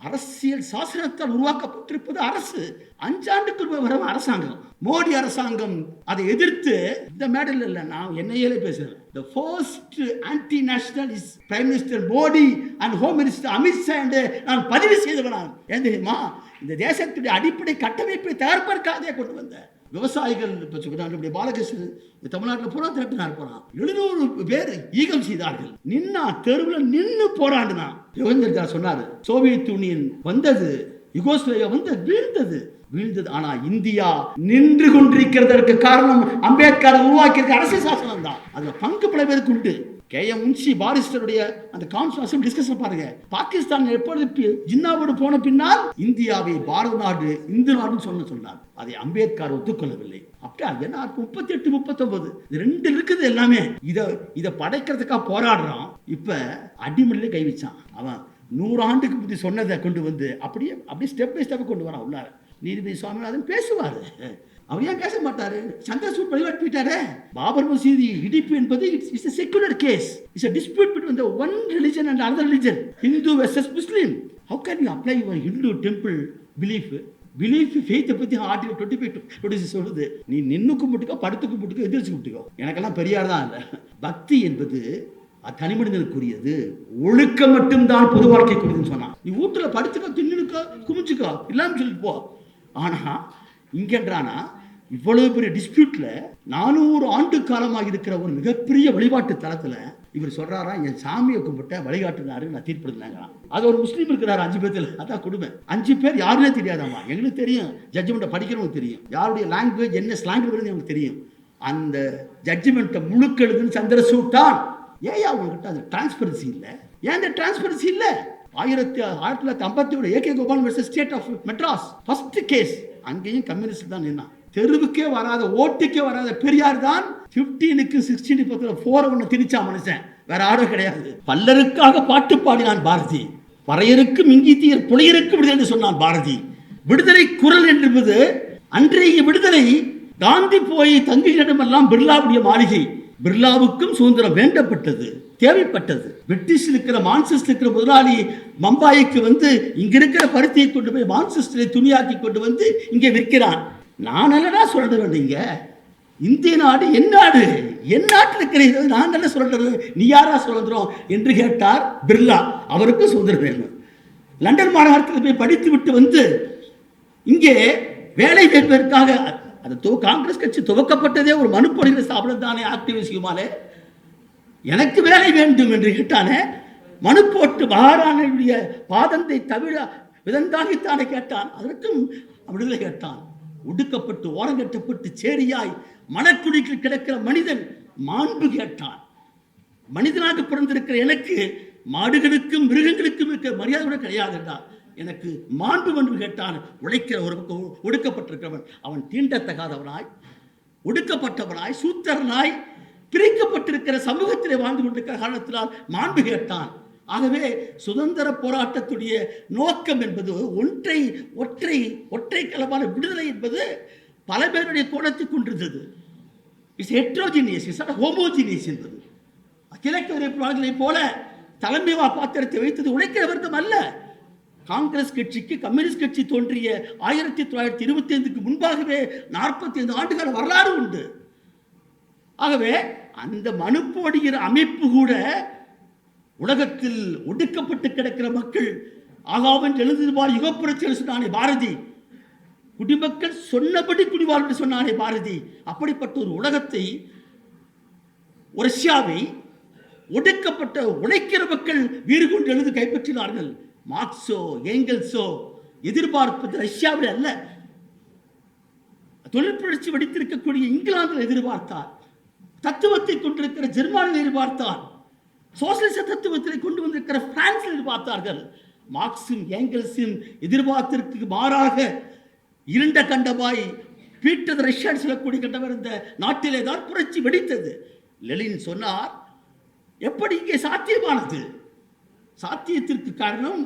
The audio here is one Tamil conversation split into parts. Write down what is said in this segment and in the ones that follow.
அரசியல் சாசனத்தால் உருவாக்கப்பட்டிருப்பது அரசு. 5 ஆண்டுக்கு வர அரசாங்கம், மோடி அரசாங்கம் அதை எதிர்த்து இந்த மேடையில் இல்ல, நான் என்னையிலே பேசுறேன். The first anti-national is Prime Minister Modi and Home Minister Amit Shah என்று நான் பதிவு செய்தவனான். ஏன் தெரியுமா? இந்த தேசத்துடைய அடிப்படை கட்டமைப்பை தயாரிப்பதற்காக கொண்டு வந்த விவசாயிகள் பாலகிருஷ்ணன் தமிழ்நாட்டில் பூரா திரட்டினார் போறான். 700 பேர் ஈகம் செய்தார்கள். நின்னா தெருவில் நின்று போராடினான். யோகேந்திர சொன்னாரு, சோவியத் யூனியன் வந்தது, யுகோஸ்லேவியா வந்து வீழ்ந்தது. ஆனா இந்தியா நின்று கொண்டிருக்கிறதற்கு காரணம் அம்பேத்கர் உருவாக்கியிருக்க அரசியல் சாசனம் தான். அதுல பங்கு பல பேருக்கு உண்டு. KM முன்ஷி பாரிஸ்டருடைய அந்த கான்ஸ்டிடியூஷன் டிஸ்கஷன் பாருங்க. பாகிஸ்தான் எப்பொழுது ஜின்னாவோடு போன பின்னால் இந்தியாவை பாரத நாடு, இந்து நாடுன்னு சொன்னார். அதை அம்பேத்கர் ஒத்துக்கொள்ளவில்லை. அப்படியா என்ன 38 39 2 இருக்குது எல்லாமே. இதை படைக்கிறதுக்காக போராடுறான். இப்ப அடிமடியில கை வச்சான். அவன் 100 ஆண்டுக்கு முந்தி சொன்னதை கொண்டு வந்து அப்படியே ஸ்டெப் பை ஸ்டெப் கொண்டு வரான் உள்ளார. நீதிபதி சுவாமிநாதன் பேசுவாரு, அவர் ஏன் பேச மாட்டாரு? சந்திரசூட் வழிபாட்டு போயிட்டாரு. பாபர் மசீதி இடிப்பு என்பது it's a secular case. It's a dispute between the one religion and another religion. Hindu versus Muslim. How can you apply your Hindu temple belief faith பத்தி ஆர்டிகல் 25 சொல்லுது. நீ நின்னு கும்பிட்டுக்கோ, படுத்து கும்பிட்டுக்கோ, எதிர்த்து கும்பிட்டுக்கோ. எனக்கெல்லாம் பெரியார் தான் இல்ல. பக்தி என்பது தனி மனிதனுக்குரியது, ஒழுக்கம் மட்டும்தான் பொது வாழ்க்கைக்குரியதுன்னு சொன்னான். நீ வீட்டுல படுத்துக்கோ, தின்னுக்கோ, குமிச்சுக்கோ, இல்லாம சொல்லிட்டு போ. ஆனா இங்கன்றானா இவ்வளவு பெரிய டிஸ்பியூட்ல 400 ஆண்டு காலமாக இருக்கிற ஒரு மிகப்பெரிய வழிபாட்டு தலத்துல இவர் சொல்றாரா, என் சாமியை கும்பிட்ட வழிகாட்டுனாரு, நான் தீர்ப்பிடுறாங்க. அது ஒரு முஸ்லீம் இருக்கிறாரு 5 பேர்ல, அதான் கொடுமை. 5 பேர் யாருன்னே தெரியாதாமா. எங்களுக்கு தெரியும், ஜட்ஜ்மெண்ட்டை படிக்கிறவங்க தெரியும், யாருடைய லாங்குவேஜ் என்ன ஸ்லாங் வருதுன்னு எனக்கு தெரியும். அந்த ஜட்ஜ்மெண்ட்டை முழுக்கெழுதுன்னு சந்திரசூட் தான். ஏன் அவங்ககிட்ட அது டிரான்ஸ்பரன்சி இல்லை? ஏன் அந்த டிரான்ஸ்பரன்சி இல்லை? 1957 AK Gopal versus state of Madras first case. அங்கேயும் கம்யூனிஸ்ட் தான் நின்னா. தெருவுக்கே வராத, ஓட்டுக்கே வராத பெரியார் தான் 15க்கு 16 4 திணிச்சா மனுஷன், வேற யாரும் கிடையாது. பல்லருக்காக பாட்டு பாடினான் பாரதி, பறையருக்கும் இங்கீத்தியர் புலையருக்கும் விடுதலை என்று சொன்னான் பாரதி. விடுதலை குரல் என்பது அன்றைய விடுதலை. காந்தி போய் தங்குகிடமெல்லாம் பிர்லாவுடைய மாளிகை. பிர்லாவுக்கும் சுதந்திரம் வேண்டப்பட்டது, தேவைப்பட்டது. பிரிட்டிஷ் இருக்கிற மான்செஸ்டர் இருக்கிற முதலாளி பம்பாய்க்கு வந்து இங்க இருக்கிற பருத்தியை கொண்டு போய் மான்செஸ்டரை துணியாக்கி கொண்டு வந்து இங்கே விற்கிறான். நான் நல்லடா சொல்ல வேண்டிங்க, இந்திய நாடு என் நாடு, என் நாட்டில் இருக்கிறது, நான் என்ன சொல்றது, நீ யாரா சுதந்திரம் என்று கேட்டார் பிர்லா. அவருக்கு சுதந்திரம் வேணும். லண்டன் மாநகரத்தில் போய் படித்து விட்டு வந்து இங்கே வேலை கேட்பதற்காக, அது காங்கிரஸ் கட்சி துவக்கப்பட்டதே ஒரு மனு போடுகிற ஸ்தாபனம் தானே, ஆக்டிவிஸ்டுமாலே எனக்கு வேலை வேண்டும் என்று கேட்டானே. மனு போட்டு மகாராணியுடைய பாதத்தை தவிர விதந்தாகித்தானே கேட்டான். அதற்கும் விடுதலை கேட்டான். ஒடுக்கப்பட்டு ஓரங்கட்டப்பட்டு சேரியாய் மனக்குடிக்கு கிடக்கிற மனிதன் மாண்பு கேட்டான். மனிதனாக பிறந்திருக்கிற எனக்கு மாடுகளுக்கும் மிருகங்களுக்கும் இருக்கிற மரியாதை கூட கிடையாது என்றான். எனக்கு மாண்பு என்று கேட்டான். உழைக்கிற ஒரு ஒடுக்கப்பட்டிருக்கிறவன் அவன் தீண்டத்தகாதவனாய், ஒடுக்கப்பட்டவனாய், சூத்திரனாய், பிரிக்கப்பட்டிருக்கிற சமூகத்திலே வாழ்ந்து கொண்டிருக்கிற காரணத்தினால் மாண்பு கேட்டான். ஆகவே சுதந்திர போராட்டத்துடைய நோக்கம் என்பது ஒற்றை களமான விடுதலை என்பது பல பேருடைய கோணத்தை கொண்டிருந்தது. It's heterogeneous, it's not homogeneous என்பது. கிழக்கு போல தலைமை பாத்திரத்தை வைத்தது உழைக்கிற வர்க்கம் அல்ல. காங்கிரஸ் கட்சிக்கு கம்யூனிஸ்ட் கட்சி தோன்றிய 1925க்கு முன்பாகவே 45 ஆண்டுகால வரலாறு உண்டு. ஆகவே அந்த மனு போடுகிற அமைப்பு கூட உலகத்தில் ஒடுக்கப்பட்டு கிடக்கிற மக்கள் ஆகாவன் எழுதுவார் யுகப்புரட்சி சொன்னானே பாரதி, குடிமக்கள் சொன்னபடி குடிவார் என்று சொன்னானே பாரதி. அப்படிப்பட்ட ஒரு உலகத்தை, ரஷ்யாவை ஒடுக்கப்பட்ட உழைக்கிற மக்கள் வீறு கொண்டு எழுது கைப்பற்றினார்கள். மார்க்ஸோ ஏங்கல்ஸோ எதிர்பார்ப்பது ரஷ்யாவில் அல்ல, தொழில் புரட்சி வெடித்திருக்கக்கூடிய இங்கிலாந்தில் எதிர்பார்த்தார். தத்துவத்தை கொண்டிருக்கிற ஜெர்மானில் எதிர்பார்த்தார். சோசியலிச தத்துவத்தை கொண்டு வந்திருக்கிற பிரான்சில் எதிர்பார்த்தார்கள். மார்க்ஸும் ஏங்கல்ஸும் எதிர்பார்த்திற்கு மாறாக இருண்ட கண்டமாய் பீட்டர் ரஷ்யான்னு சொல்லக்கூடிய கண்டவர் இந்த நாட்டிலே தான் புரட்சி வெடித்தது. லெனின் சொன்னார், எப்படி இங்கே சாத்தியமானது? சாத்தியத்திற்கு காரணம்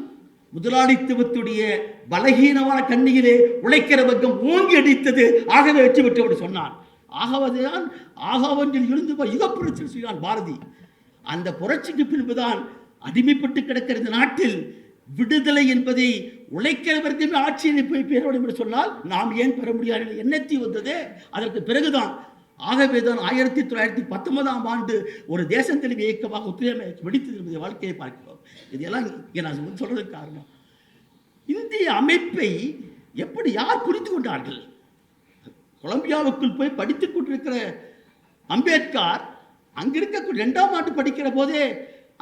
முதலாளித்துவத்துடைய பலகீனமான கண்ணியிலே உழைக்கிற வர்க்கம் ஓங்கி அடித்தது. ஆகவே வெற்றி பெற்று சொன்னான். ஆகவதுதான் ஆகவன்றில் இருந்து யுக புரட்சி செய்தான் பாரதி. அந்த புரட்சிக்கு பின்புதான் அடிமைப்பட்டு கிடக்கிற இந்த நாட்டில் விடுதலை என்பதை உழைக்கிறவர்களுமே ஆட்சியை போய் பெற வேண்டும் என்று சொன்னால் நாம் ஏன் பெற முடியாது எண்ணத்தி வந்ததே அதற்கு பிறகுதான். ஆகவேதான் 1919ஆம் ஆண்டு ஒரு தேசம் தெளிவு இயக்கமாக ஒத்துழைமை வெடித்தது என்பதை வாழ்க்கையை பார்க்கிறோம். இதெல்லாம் இங்கே நான் சொல்றதுக்கு காரணம், இந்திய அமைப்பை எப்படி யார் புரிந்து கொண்டார்கள்? கொலம்பியாவுக்குள் போய் படித்துக் கொண்டிருக்கிற அம்பேத்கர் அங்கிருக்க 2ஆம் ஆண்டு படிக்கிற போதே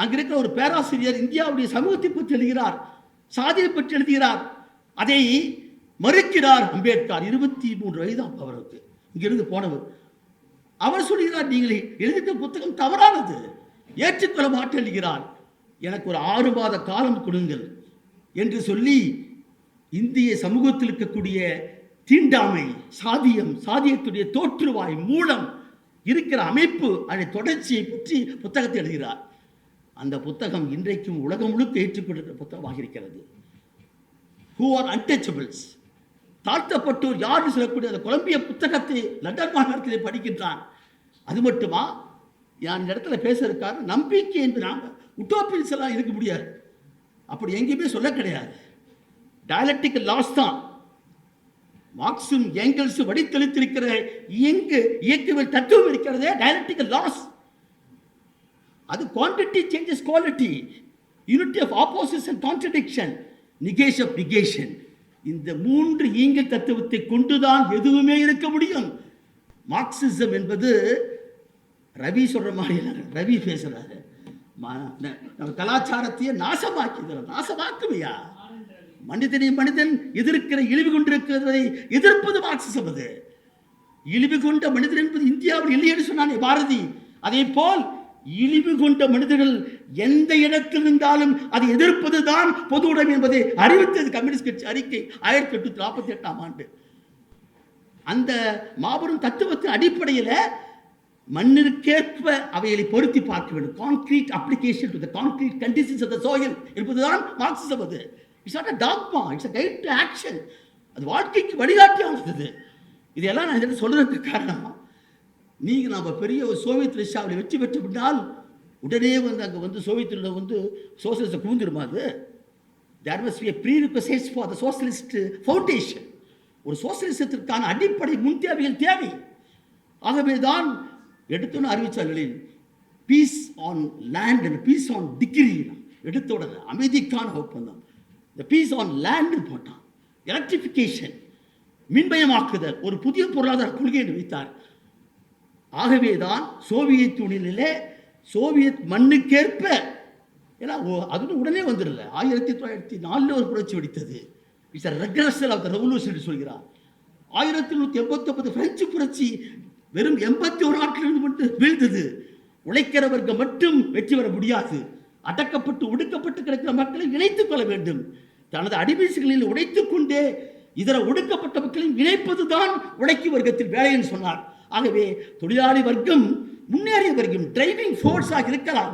அங்கிருக்கிற ஒரு பேராசிரியர் இந்தியாவுடைய சமூகத்தை பற்றி எழுதுகிறார், சாதியை பற்றி எழுதுகிறார். அதை மறுக்கிறார் அம்பேத்கர். 23 வயது அவருக்கு இங்கிருந்து போனவர். அவர் சொல்கிறார், நீங்கள் எழுதிட்ட புத்தகம் தவறானது, ஏற்றுக்கொள்ள மாட்டேன் எழுதுகிறார். எனக்கு ஒரு 6 மாத காலம் கொடுங்கள் என்று சொல்லி இந்திய சமூகத்தில் இருக்கக்கூடிய தீண்டாமை, சாதியம், சாதியத்துடைய தோற்றுவாய் மூலம் இருக்கிற அமைப்பு, அதை தொடர்ச்சியை பற்றி புத்தகத்தை எழுதுகிறார். அந்த புத்தகம் இன்றைக்கும் உலகம் முழுக்க ஏற்றுக்கொண்ட புத்தகமாக இருக்கிறது. Who are untouchables, தாழ்த்தப்பட்டோர் யார் சொல்லக்கூடிய அந்த கொலம்பிய புத்தகத்தை லண்டன் மாநகரத்தில் படிக்கின்றான். அது மட்டுமா, நான் இந்த இடத்துல பேசுறதுக்காக நம்பிக்கை என்று நாங்கள் உட்டோபியன்ஸ் எல்லாம் இருக்க முடியாது, அப்படி எங்கேயுமே சொல்ல கிடையாது. டயலக்டிக்கல் லாஸ் தான் மார்க்சும் ஏங்கல்ஸும் வடித்தெளித்திருக்கிற இயக்கவியல் தத்துவம் இருக்கிறதே டயலக்டிக்கல் லாஸ். அது quantity changes quality, unity of opposition contradiction, negation of negation. இந்த 3 இயங்கியல் தத்துவத்தை கொண்டுதான் எதுவுமே இருக்க முடியும். மார்க்சிசம் என்பது ரவி சொல்ற மாதிரி, ரவி பேசுறாரு, நம்ம கலாச்சாரத்தையே நாசமாக்குமையா. மனிதன் எதிர்க்கிற இழிவு கொண்டிருக்கிறதை எதிர்ப்பது மார்க்சிசம். அது இழிவு கொண்ட மனிதன் என்பது இந்தியாவில் இல்லை என்று சொன்னானே பாரதி. அதே போல் இழிவு கொண்ட மனிதர்கள் எந்த இடத்தில் இருந்தாலும் அதை எதிர்ப்பது தான் பொது உடைமை என்பதை அறிவித்தது கம்யூனிஸ்ட் கட்சி அறிக்கை 1848ஆம் ஆண்டு. அந்த மாபெரும் தத்துவத்தின் அடிப்படையில் மண்ணிற்கேற்ப அவைகளை பொருத்தி பார்க்க வேண்டும். Concrete application to the concrete conditions of the soil என்பதுதான் மார்க்சிசம். அது it's not a dogma, it's a guide to action. அது வாழ்க்கைக்கு வழிகாட்டியானது. இதெல்லாம் நான் இதில் சொல்றதுக்கு காரணம், நீங்கள் நம்ம பெரிய ஒரு சோவியத் ரஷ்யாவில் வெற்றி பெற்று விட்டால் உடனே அங்கே சோவியத்தில் சோசியலிஸ்ட் கூந்துருமா? அது there must be a prerequisites for the socialist foundation. ஒரு சோசியலிசத்திற்கான அடிப்படை முன்தேவைகள் தேவை. ஆகவே தான் எடுத்தோன்னு அறிவிச்சார் Lenin, peace on land and peace on decree. எடுத்த உடனே அமைதிக்கான ஒப்பந்தம், இந்த பீஸ் ஆன் லேண்ட் போட்டான். எலக்ட்ரிஃபிகேஷன், மின்மயமாக்குதல், ஒரு புதிய பொருளாதார கொள்கையை வைத்தார். ஆகவே தான் சோவியத் யூனியனிலே சோவியத் மண்ணுக்கேற்ப, ஏன்னா அது உடனே வந்துடல, 1904 ஒரு புரட்சி வெடித்தது. It's a regressal of the revolution என்று சொல்கிறார். 1889 பிரெஞ்சு புரட்சி வெறும் 81 நாட்களில் மட்டும் வீழ்ந்தது. உழைக்கிற வர்க்கம் மட்டும் வெற்றி பெற முடியாது, அடக்கப்பட்டு ஒடுக்கப்பட்டு கிடக்கிற மக்களை இணைத்துக் கொள்ள வேண்டும். தனது அடிமைகளில் உடைத்துக் கொண்டே இதர ஒடுக்கப்பட்ட மக்களையும் இணைப்பதுதான் உழைக்கும் வர்க்கத்தில் வேலை என்று சொன்னார். ஆகவே தொழிலாளி வர்க்கம் முன்னேறிய வர்க்கம், டிரைவிங் ஃபோர்ஸாக இருக்கலாம்.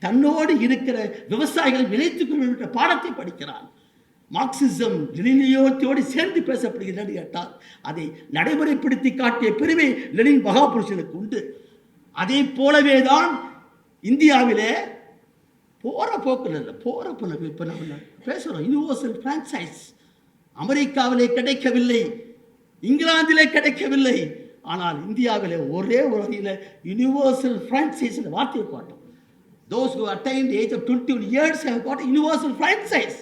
தன்னோடு இருக்கிற விவசாயிகளை இணைத்துக் கொள்கின்ற பாடத்தை படிக்கிறான். மார்க்சிசம் லெனினியத்தோடு சேர்ந்து பேசப்படுகிறது கேட்டால் அதை நடைமுறைப்படுத்தி காட்டிய பெருமை லெனின் மகாபுருஷனுக்கு உண்டு. அதே போலவே தான் இந்தியாவிலே போகிற போக்கில் இல்லை, போகிற போல இப்போ நம்ம பேசுகிறோம் யூனிவர்சல் பிரான்சைஸ். அமெரிக்காவிலே கிடைக்கவில்லை, இங்கிலாந்திலே கிடைக்கவில்லை, ஆனால் இந்தியாவிலே ஒரே ஒரு வகையில் யூனிவர்சல் பிரான்சைஸ் வார்த்தையை போட்டோம். Those who attained the age of 21 years have got a universal franchise.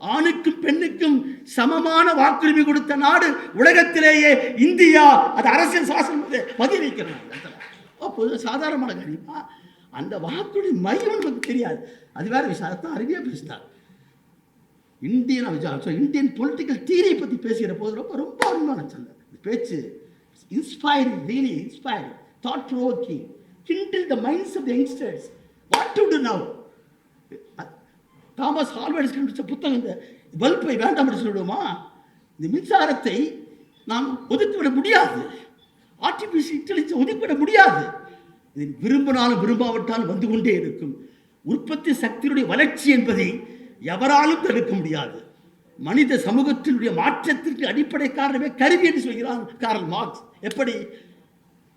ஆணுக்கும் பெண்ணுக்கும் சமமான வாக்குரிமை கொடுத்த நாடு உலகத்திலேயே இந்தியா. அது அரசியல் சாசனம் பதிவு வைக்கிறாங்க. சாதாரணமான கணிப்பா அந்த வாக்குரிமை மையம் நமக்கு தெரியாது. அது வேற விஷயத்தான் அறிவியாக பேசினார். இந்தியன் பொலிட்டிக்கல் தியரியை பற்றி பேசுகிற போது ரொம்ப அருமையான சொல்ல பேச்சு. Inspiring, really inspiring, thought provoking, kindle the minds of the youngsters. What to do now? Thomas Alva Edison கண்டுபிடிச்ச புத்தகம், இந்த பல்பை வேண்டாம் என்று சொல்லிவிடுமா? இந்த மின்சாரத்தை நாம் ஒதுக்கிவிட முடியாது, ஆர்டிஃபிஷியல் இன்டெலிஜென்ஸ் ஒதுக்கிவிட முடியாது. இது விரும்பினாலும் விரும்பாவிட்டாலும் வந்து கொண்டே இருக்கும். உற்பத்தி சக்தியுடைய வளர்ச்சி என்பதை எவராலும் தடுக்க முடியாது. மனித சமூகத்தினுடைய மாற்றத்திற்கு அடிப்படை காரணமே கருவி என்று சொல்கிறான் கார்ல் மார்க்ஸ்.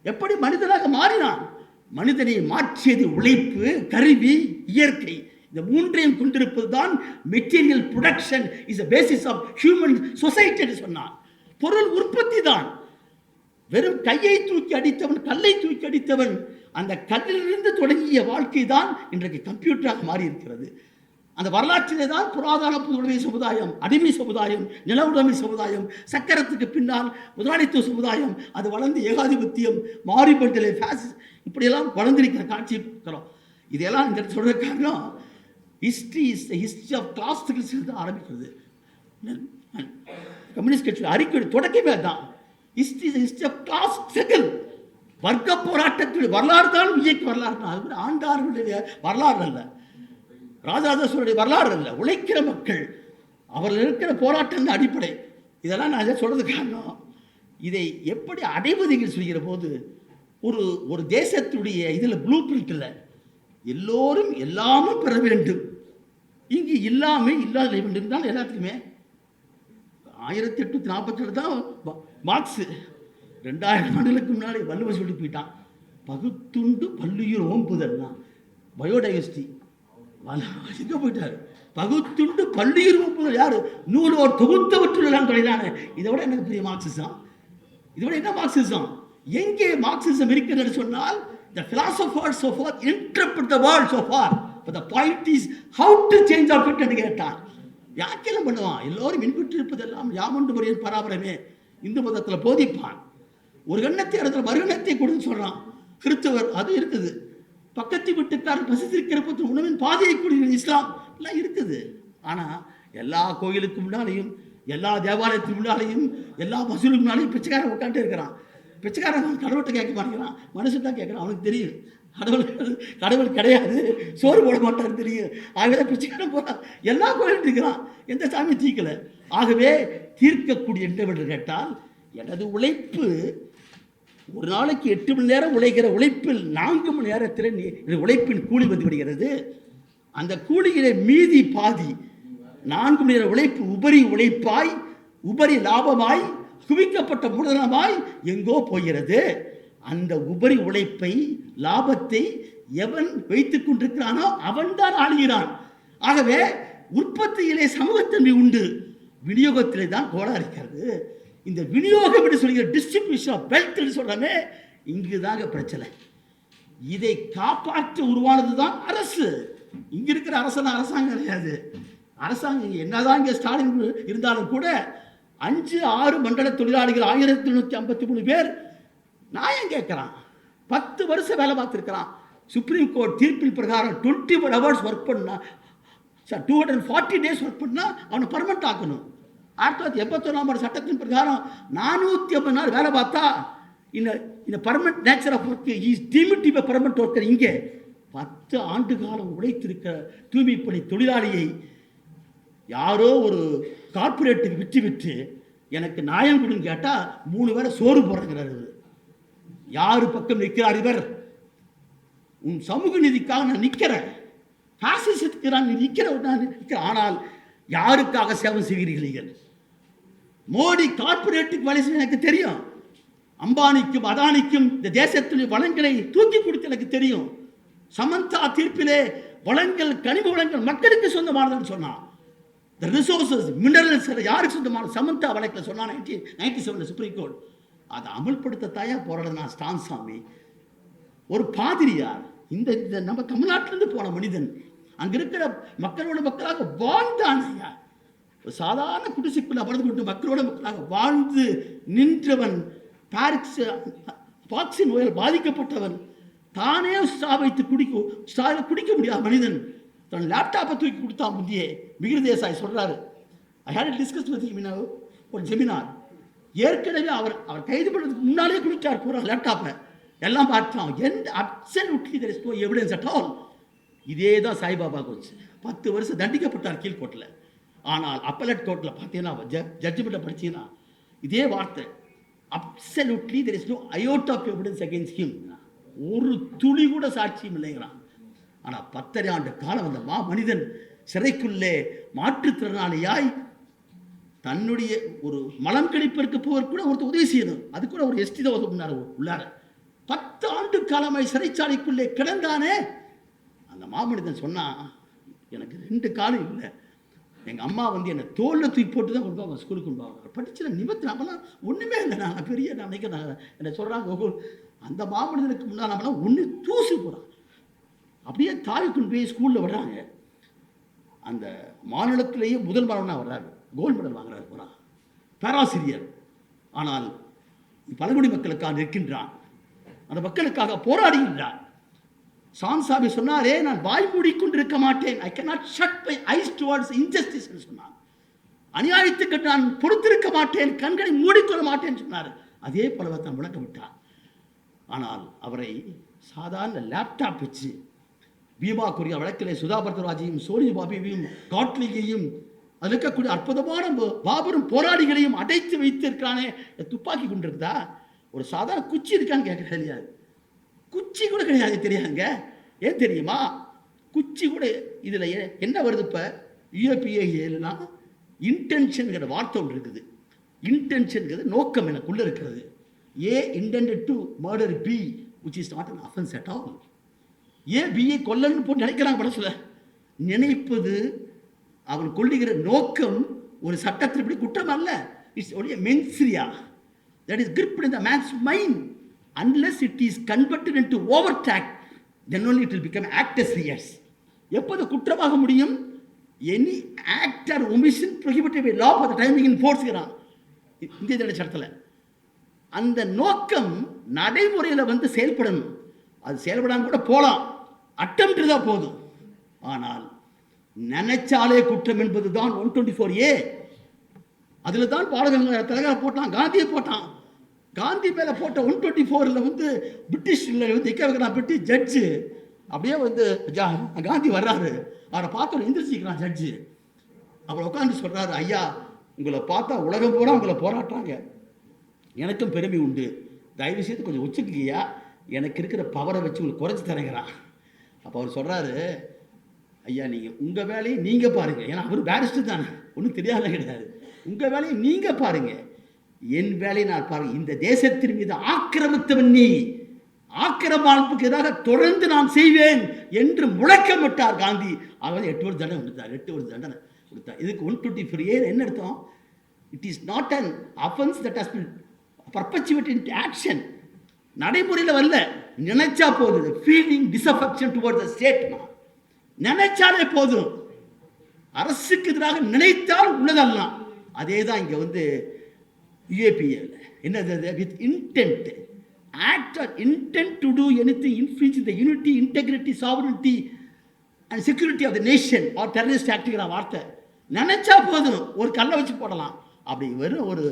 எப்படி மனிதனாக மாறினான்? மனிதனை மாற்றியது உழைப்பு, கருவி, இயற்கை. இந்த மூன்றையும் கொண்டிருப்பது தான் material production is a basis of human society என்று சொன்னார். பொருள் உற்பத்தி தான். வெறும் கையை தூக்கி அடித்தவன், கல்லை தூக்கி அடித்தவன், அந்த கல்லிலிருந்து தொடங்கிய வாழ்க்கை தான் இன்றைக்கு கம்ப்யூட்டராக மாறி இருக்கிறது. அந்த வரலாற்றிலே தான் புராதன புதுவுடைமை சமுதாயம், அடிமை சமுதாயம், நில உடைமை சமுதாயம், சக்கரத்துக்கு பின்னால் முதலாளித்துவ சமுதாயம், அது வளர்ந்து ஏகாதிபத்தியம், மாறிபட்டலை, ஃபேசிஸ், இப்படியெல்லாம் வளர்ந்திருக்கிற காட்சியை பார்க்கிறோம். இதெல்லாம் இந்த சொல்கிற காரணம் history is history of class ஆரம்பிக்கிறது. கம்யூனிஸ்ட் கட்சி அறிக்கை தொடக்கமே தான். History is history of class struggle. வர்க்க போராட்டத்துடைய வரலாறு தான் விஜய்க்கு வரலாறு. அது ஆண்டார்களுடைய வரலாறு அல்ல, ராஜராஜேஸ்வருடைய வரலாறு அல்ல, உழைக்கிற மக்கள் அவர்கள் இருக்கிற போராட்டம் அடிப்படை. இதெல்லாம் நான் இதை சொல்றது காரணம், இதை எப்படி அடைவதுகள் சொல்கிற போது ஒரு தேசத்துடைய இதில் ப்ளூ பிரிண்ட் இல்லை, எல்லோரும் எல்லாமும் பெற வேண்டும். இங்கு இல்லாமல் இல்லாத வேண்டும் தான் எல்லாத்துக்குமே. 1847 தான் மார்க்ஸ், 2000 ஆண்டுகளுக்கு முன்னாடி வள்ளுவர் சொல்லி போயிட்டான், பகுத்துண்டு பல்லுயிர் ஓம்புதல் தான் பயோடைவர்சிட்டி. எங்கே போயிட்டாரு? பகுத்துண்டு பல்லுயிர் ஓம்புதல் யாரு? நூலோர் தொகுத்தவற்றுலாம் தொடங்கினாங்க. இதை விட எனக்கு பெரிய மார்க்சிசம், இதை விட என்ன மார்க்சிசம்? எங்கே மார்க்சிசம் இருக்கிறது சொன்னால், the philosophers so far interpret the world so far, but the point is how to change of it என்று கேட்டான். யாக்கெல்லாம் பண்ணுவான்? எல்லோரும் மின்புற்று இருப்பதெல்லாம் யாமொன்று முறையில் பராபரமே இந்து மதத்தில் போதிப்பான். ஒரு எண்ணத்தை இடத்துல மறுகணத்தை கொடுன்னு சொல்கிறான் கிறிஸ்தவர். அது இருக்குது. பக்கத்து வீட்டுக்காரர் பசித்திருக்கிற போது உணவின் பாதையை கூடிய இஸ்லாம் எல்லாம் இருக்குது. ஆனால் எல்லா கோயிலுக்கு முன்னாலேயும், எல்லா தேவாலயத்துக்கு முன்னாலேயும், எல்லா வசூலுக்கு முன்னாலேயும் பிச்சைக்காரன் உட்காந்துட்டே இருக்கிறான். பிச்சைக்காரன் கடவுள்கிட்ட கேட்க மாட்டேங்கிறான், மனுஷன் தான் கேட்குறான். அவனுக்கு தெரியும் கடவுள் கிடையாது, சோறு போட மாட்டான்னு தெரியும். ஆகவே பிச்சைக்காரன் போகிறான், எல்லா கோயிலும் இருக்கிறான், எந்த சாமியும் தீர்க்கலை. ஆகவே தீர்க்கக்கூடிய என்று கேட்டால், எனது உழைப்பு ஒரு நாளைக்கு 8 மணி நேரம் உழைக்கிற உழைப்பில் 4 மணி நேரத்தில் உழைப்பின் கூலி வந்து விடுகிறது. அந்த கூலியிலே மீதி பாதி 4 மணி நேர உழைப்பு உபரி உழைப்பாய், உபரி லாபமாய், குவிக்கப்பட்ட மூலதனமாய் எங்கோ போகிறது. அந்த உபரி உழைப்பை, லாபத்தை எவன் வைத்துக் கொண்டிருக்கிறானோ அவன் தான் ஆளுகிறான். ஆகவே உற்பத்தியிலே சமூகத்தன்மை உண்டு, விநியோகத்திலே தான் கோளாறு இருக்கிறது. இந்த விநியோகம் என்று சொல்கிற டிஸ்ட்ரிபியூஷன் ஆஃப் வெல்த் என்று சொல்றாமே, இங்கு தாங்க பிரச்சனை. இதை காப்பாற்ற உருவானது தான் அரசு. இங்க இருக்கிற அரசாங்கம் கிடையாது. அரசாங்கம் என்னதான் இங்கே ஸ்டாலின் இருந்தாலும் கூட 5-6 மண்டல தொழிலாளிகள் 1153 பேர் நியாயம் கேட்கிறான். 10 வருஷம் வேலை பார்த்துருக்கிறான். சுப்ரீம் கோர்ட் தீர்ப்பின் பிரகாரம் 21 hours ஒர்க் பண்ணா, 240 days ஒர்க் பண்ணா அவனை பர்மனெண்ட் ஆக்கணும். 1981 சட்டத்தின் பிரகாரம் 450 நாள் வேலை பார்த்தா இந்த permanent nature of work is deemed to be permanent worker. இங்கே 10 ஆண்டு காலம் உழைத்திருக்கிற தூய்மைப்பணி தொழிலாளியை யாரோ ஒரு கார்பரேட்டுக்கு விட்டு எனக்கு நியாயம் கொடுன்னு கேட்டால் 3 பேரை சோறு போடுறாரு. யாரு பக்கம் நிற்கிறார் இவர்? உன் சமூக நீதிக்காக நான் நிற்கிறேன், பாசிசத்துக்கு நான் நிற்கிறேன். ஆனால் யாருக்காக சேவை செய்கிறீர்கள்? மோடி கார்பரேட்டுக்கு வேலை செய்ய எனக்கு தெரியும். அம்பானிக்கும் அதானிக்கும் இந்த தேசத்துடைய வளங்களை தூக்கி கொடுத்து எனக்கு தெரியும். சமந்தா தீர்ப்பிலே வளங்கள், கனிம வளங்கள் மக்களுக்கு சொந்தமானதுன்னு சொன்னான். The resources, minerals யாருக்கு சொந்தமான சமந்தா வழக்கில் சொன்னா 1997 சுப்ரீம் கோர்ட். அதை அமல்படுத்த தாயா போராடுனா ஸ்டான்சாமி, ஒரு பாதிரியார், இந்த நம்ம தமிழ்நாட்டிலிருந்து போன மனிதன், அங்கே இருக்கிற மக்களோட மக்களாக வாழ்ந்தானையா. சாதாரண குடிசைக்குள்ள அமர்ந்து கொண்டு மக்களோட மக்களாக வாழ்ந்து நின்றவன், பாக்ஸி நோயால் பாதிக்கப்பட்டவன், தானே வைத்து குடிக்க முடியாத மனிதன் தன் லேப்டாப்பை தூக்கி கொடுத்தா. முந்தையே மிகிர் தேசாய் சொல்றாரு, I had discussed with him in ஒரு செமினார். ஏற்கனவே அவர் கைது பண்ணுறதுக்கு முன்னாலே குடிச்சார் பூரா லேப்டாப்பை, எல்லாம் பார்த்தான். எந்த absolutely there is no evidence at all. இதே தான் சாய்பாபாவுக்கு வச்சு 10 வருஷம் தண்டிக்கப்பட்டார் கீழ்கோட்டில். ஆனால் அப்பலட் கோர்ட்டில் பார்த்தீங்கன்னா ஜட்ஜ்மெண்ட்டை படிச்சீங்கன்னா இதே வார்த்தை, absolutely there is no iota of evidence against him, ஒரு துளி கூட சாட்சியம் இல்லைங்கிறான். ஆனால் 10 ஆண்டு காலம் அந்த மனிதன் சிறைக்குள்ளே மாற்றுத்திறனாளியாய் தன்னுடைய ஒரு மலம் கழிப்பிற்கு போவர் கூட ஒருத்தர் உதவி செய்யணும், அது கூட ஒரு எஸ்டி தான் உள்ளார 10 ஆண்டு காலமாய் சிறைச்சாலைக்குள்ளே கிடந்தானே. அந்த மாமனிதன் சொன்னான், எனக்கு 2 காலும் இல்லை. எங்கள் அம்மா வந்து என்னை தோளில் தூக்கி போட்டு தான் கொண்டு போவாங்க, ஸ்கூலுக்கு கொண்டு போவாங்க. படிச்சு நிமித்து நம்மளாம் ஒன்றுமே இல்லை. நான் பெரிய நினைக்கிறேன் என்னை சொல்கிறாங்க, அந்த மாமனிதனுக்கு முன்னால் நம்மளாம் ஒன்று தூசி போகிறான். அப்படியே தாய் கொண்டு போய் ஸ்கூலில் விடுறாங்க. அந்த மாநிலத்திலேயே முதல் மாணவனாக வர்றாரு, கோல்டு மெடல் வாங்குறாரு போகிறான், பேராசிரியர். ஆனால் பழங்குடி மக்களுக்காக நிற்கின்றான், அந்த மக்களுக்காக போராடுகின்றான். சான்சாமி சொன்னாரே, நான் வாய் மூடிக்கொண்டிருக்க மாட்டேன், I cannot shut my eyes towards injustice சொன்னார். அநியாயத்துக்கு நான் பொறுத்திருக்க மாட்டேன், கண்களை மூடிக்கொள்ள மாட்டேன் சொன்னார். அதே போலவே தான் விளக்க விட்டார். ஆனால் அவரை சாதாரண லேப்டாப் வச்சு பீமா கொரியா வழக்கிலே சுதா பரத்வாஜையும் சோனி பாபியையும் காட்லிகையும் அதில் இருக்கக்கூடிய அற்புதமான பாபரும் போராளிகளையும் அடைத்து வைத்திருக்கிறானே, துப்பாக்கி கொண்டிருக்குதா? ஒரு சாதாரண குச்சி இருக்கான்னு கேட்க தெரியாது, குச்சி கூட கிடையாது, தெரியாதுங்க. ஏன் தெரியுமா? குச்சி கூட இதில் என்ன வருது? இப்போ யுஏபிஏலாம் இன்டென்ஷன்கிற வார்த்தை ஒன்று இருக்குது. இன்டென்ஷன்கிறது நோக்கம் எனக்குள்ளே இருக்கிறது. A intended to murder B, which is not an offense at all. A B-யை கொல்லன்னு போட்டு நினைக்கிறாங்க படத்தில். நினைப்பது, அவன் கொள்ளுகிற நோக்கம் ஒரு சட்டத்தில் இப்படி குற்றம் அல்ல. It's only mens rea that is gripped in the man's mind. Unless it is converted into overtact, then only it will become actus reus. எப்போது குற்றமாக முடியும்? Any act or omission prohibited by law for the time being enforced இந்திய தண்டனை சட்டத்தில். அந்த நோக்கம் நடைமுறையில் வந்து செயல்படணும். அது செயல்படாமல் கூட போகலாம், அட்டம்ப்ட் தான் போதும். ஆனால் நினைச்சாலே குற்றம் என்பது தான் 124A. அதில் தான் பாடகங்கள் தலைவரை போட்டான், காந்தியை போட்டான். காந்தி மேலே போட்ட 124ல் வந்து பிரிட்டிஷில் வந்து பெட்டி ஜட்ஜு அப்படியே வந்து காந்தி வர்றாரு. அவரை பார்த்து எந்திரிச்சிக்கிறான் ஜட்ஜு. அப்புறம் உட்காந்து சொல்கிறாரு, ஐயா உங்களை பார்த்தா உலகம் பூரா உங்களை போராட்டாங்க, எனக்கும் பெருமை உண்டு, தயவு செய்து கொஞ்சம் வச்சுக்கியா, எனக்கு இருக்கிற பவரை வச்சு உங்களுக்கு குறைச்சி தரங்கிறான். அப்போ அவர் சொல்கிறாரு, ஐயா நீங்கள் உங்கள் வேலையை நீங்கள் பாருங்கள், ஏன்னா அவர் பேரிஸ்டர் தானே, ஒன்றும் தெரியாத கிடையாது, உங்கள் வேலையை நீங்கள் பாருங்கள், என் வேலையை நான் பாருங்கள். இந்த தேசத்தின் மீது ஆக்கிரமித்தவன் நீ, ஆக்கிரமிப்புக்கு எதிராக தொடர்ந்து நான் செய்வேன் என்று முழக்கமிட்டார் காந்தி. அவர் 8 வருஷம் தண்டனை கொடுத்தார், 8 வருஷம் தண்டனை கொடுத்தார். இதுக்கு 124A என்ன அர்த்தம்? It is not an offence that has been perpetuated into action. நடைமுறையில் வரல, நினைச்சா போதும். Feeling disaffection towards the state, நினைச்சாலே போதும். அரசுக்கு எதிராக நினைத்தால் உள்ளதெல்லாம். அதே தான் இங்கே வந்து யுஏபிஏ என்னது? With intent, act or intent to do anything infringing the unity, integrity, sovereignty and security of the nation or terrorist ஆக்ட்ங்கிற வார்த்தை. நினைச்சா போதும், ஒரு கல்லை வச்சு போடலாம். அப்படி வெறும் ஒரு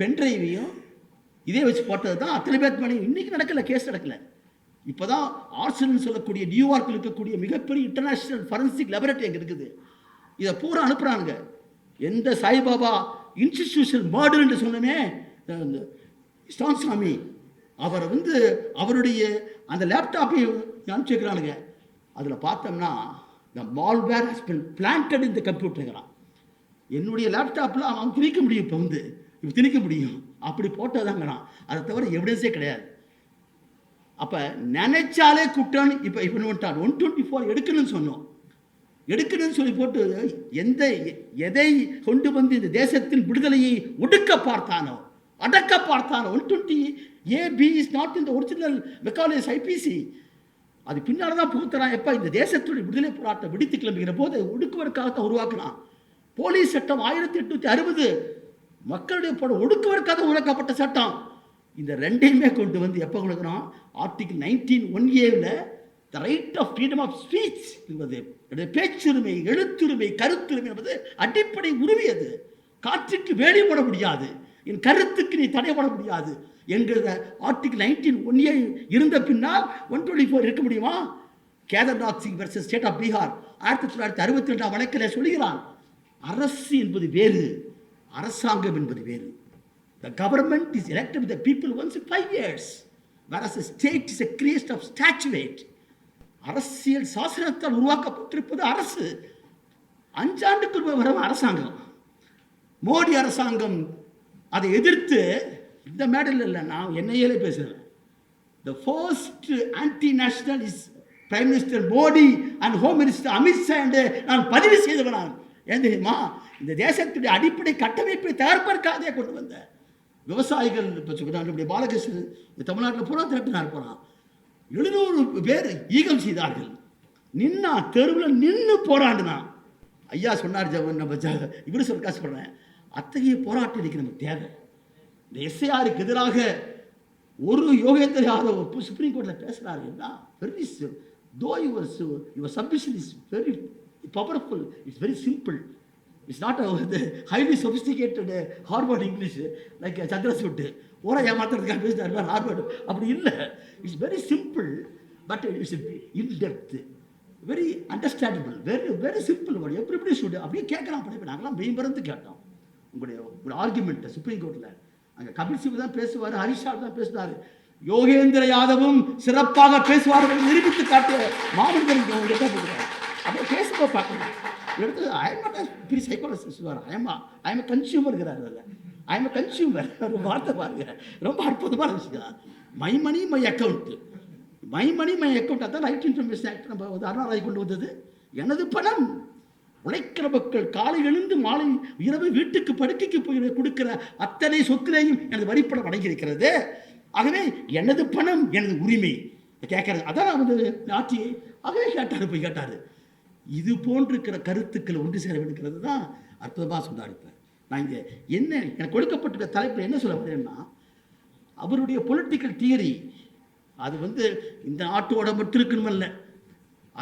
பென்ட்ரைவையும் இதே வச்சு போட்டது தான் அத்தனை பேர் மேலே இன்றைக்கி நடக்கலை, கேஸ் நடக்கலை. இப்போ தான் ஆர்சனல் சொல்லக்கூடிய நியூயார்க்கில் இருக்கக்கூடிய மிகப்பெரிய இன்டர்நேஷ்னல் ஃபரன்சிக் லெபரட்டரி அங்கே இருக்குது. இதை பூரா அனுப்புகிறாங்க. எந்த சாய்பாபா இன்ஸ்டிடியூஷன் மர்டர் என்று சொன்னமே ஸ்டான்சாமி, அவரை வந்து அவருடைய அந்த லேப்டாப்பை அனுப்பிச்சு வைக்கிறானுங்க. அதில் பார்த்தோம்னா the malware has been planted in the கம்ப்யூட்டருங்கிறான். என்னுடைய லேப்டாப்பில் அவன் திணிக்க முடியும், இப்போ வந்து இப்போ திணிக்க முடியும், அப்படி போட்டதாங்கிறான். அதை தவிர எவிடன்ஸே கிடையாது. அப்போ நினைச்சாலே குற்றம். இப்போ இப்போ வந்துட்டான் 124 எடுக்கணும்னு சொன்னோம், எடுக்கணும்னு சொல்லி போட்டு எதை கொண்டு வந்து இந்த தேசத்தின் விடுதலையை ஒடுக்க பார்த்தானோ, அடக்க பார்த்தானோ. 120AB is not in the original mechanism IPC. அது பின்னால் தான் புகுத்துறான். எப்போ இந்த தேசத்துடைய விடுதலை போராட்டம் வெடித்து கிளம்புகிற போது ஒடுக்குவதற்காகத்தான் உருவாக்கினான். போலீஸ் சட்டம் 1860 மக்களுடைய ஒடுக்குவதற்காக உருவாக்கப்பட்ட சட்டம். இந்த ரெண்டையுமே கொண்டு வந்து எப்போ கொடுக்குறோம்? Article 19(1)A the right of freedom of speech என்பது, பேச்சுரிமை, எழுத்துரிமை, கருத்துரிமை என்பது அடிப்படை உரிமை. அது காற்றுக்கு வேலி போட முடியாது, என் கருத்துக்கு நீ தடை போட முடியாது என்கிற ஆர்டிகிள் 19(1)A இருந்த பின்னால் 124 இருக்க முடியுமா? Kedarnath Singh versus state of Bihar 1962 வழக்கில் சொல்கிறான், அரசு என்பது வேறு, அரசாங்கம் என்பது வேறு. The government is elected with the people once in 5 years, whereas the state is a creation of statute. அரசியல் சாசனத்தால் உருவாக்கப்பட்டிருப்பது அரசு. 5 ஆண்டுக்கு வரும் அரசாங்கம். மோடி அரசாங்கம் அதை எதிர்த்து, இந்த மேடல் இல்லை, நான் என்னையிலே பேசுகிறேன், the first anti-nationalist prime minister Modi and home minister Amit Shah என்று நான் பதிவு செய்தவன். நான் ஏன் தெரியுமா? இந்த தேசத்துடைய அடிப்படை கட்டமைப்பை தயாரிப்பதற்காக கொண்டு வந்த விவசாயிகள். இப்போ சொல்கிறாங்க பாலகிருஷ்ணன் தமிழ்நாட்டில் பூரா திரட்டினார் போகிறான். 700 பேர் ஈகம் செய்தார்கள். நின்னா தெருவில் நின்று போராடினான். ஐயா சொன்னார், இவரு சொல்ல காசுப்படுறேன், அத்தகைய போராட்டம் இன்னைக்கு நமக்கு தேவை. இந்த எஸ்ஐஆருக்கு எதிராக ஒரு யோகேந்திர யாதவ் சுப்ரீம் கோர்ட்டில் பேசுகிறாருன்னா, very though your submission is very powerful, it's very simple. It's not highly sophisticated Harvard English like Chandrachud ஓரா ஏமாத்துறதுக்காக பேசினார் ஹார்வர்டு. அப்படி இல்லை. It's very simple, but it's in depth, very understandable, very very simple. எப்படி ஷூட் அப்படியே கேட்கலாம். படிப்பு நாங்களாம் மெய்மறந்து கேட்டோம் உங்களுடைய ஆர்குமெண்ட்டை சுப்ரீம் கோர்ட்டில். அங்கே கபில் சிபல் தான் பேசுவார், ஹரிஷா தான் பேசினார், யோகேந்திர யாதவும் சிறப்பாக பேசுவார்கள் நிரூபித்து காட்டிய மாமனிதன் உங்கள்கிட்ட போகிறார். அப்படியே பேசும்போது பார்க்கணும். எடுத்து பெரிய சைக்காலஜிஸ்ட் ஐஎம் கன்சியூமர்ங்கிறார். அதில் ஐஎம் கன்சியூமர் ஒரு வார்த்தை பாருங்க, ரொம்ப அற்புதமான விஷயம். My money my account, my money my account. அதான் ரைட் இன்ஃபர்மேஷன் ஆக்ட் நம்ம அருணாராய் கொண்டு வந்தது. எனது பணம். உழைக்கிற மக்கள் காலை எழுந்து மாலை இரவு வீட்டுக்கு படுக்கைக்கு போய் கொடுக்கிற அத்தனை சொத்திலையும் எனது வரிப்பணம் அடங்கியிருக்கிறது. ஆகவே எனது பணம் எனது உரிமை கேட்கறது. அதான் வந்து ஆட்சி. ஆகவே கேட்டார், போய் கேட்டார். இது போன்றிருக்கிற கருத்துக்கள் ஒன்று சேர வேண்டுங்கிறது தான் அற்புதமாக சொன்னார். இப்போ நான் இங்கே என்ன எனக்கு கொடுக்கப்பட்டிருக்க தலைப்பில் என்ன சொல்ல வரேன்னா, அவருடைய பொலிட்டிக்கல் தியரி அது வந்து இந்த நாட்டோட மட்டும் இருக்கணுமல்ல,